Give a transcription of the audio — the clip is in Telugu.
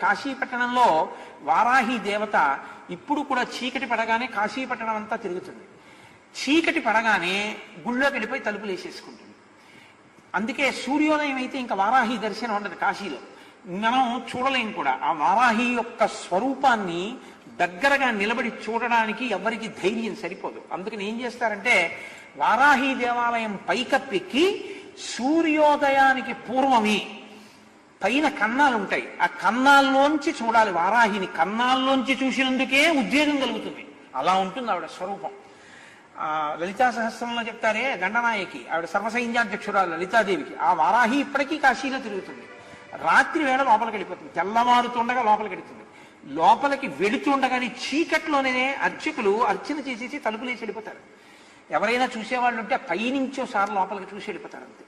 కాశీపట్టణంలో వారాహి దేవత ఇప్పుడు కూడా చీకటి పడగానే కాశీపట్టణం అంతా తిరుగుతుంది. చీకటి పడగానే గుళ్ళోకి వెళ్ళిపోయి తలుపులు వేసేసుకుంటుంది. అందుకే సూర్యోదయం అయితే ఇంకా వారాహి దర్శనం ఉండదు కాశీలో, మనం చూడలేం కూడా. ఆ వారాహి యొక్క స్వరూపాన్ని దగ్గరగా నిలబడి చూడడానికి ఎవరికి ధైర్యం సరిపోదు. అందుకని ఏం చేస్తారంటే వారాహి దేవాలయం పైకప్పెక్కి సూర్యోదయానికి పూర్వమే పైన కన్నాలు ఉంటాయి, ఆ కన్నాల్లోంచి చూడాలి వారాహిని. కన్నాల్లోంచి చూసినందుకే ఉద్వేగం కలుగుతుంది. అలా ఉంటుంది ఆవిడ స్వరూపం. లలితా సహస్రంలో చెప్తారే గండనాయకి, ఆవిడ సర్వసైన్యాధ్యక్షురాలు లలితాదేవికి. ఆ వారాహి ఇప్పటికీ కాశీలో తిరుగుతుంది. రాత్రి వేళ లోపలికి వెళ్ళిపోతుంది, తెల్లవారుతుండగా లోపలికి వెళుతుంది. లోపలికి వెళుతుండగానే చీకట్లోనే అర్చకులు అర్చన చేసేసి తలుపులేసి వెళ్ళిపోతారు. ఎవరైనా చూసేవాళ్ళు ఉంటే పైనుంచోసారి లోపలికి చూసి వెళ్ళిపోతారు అంతే.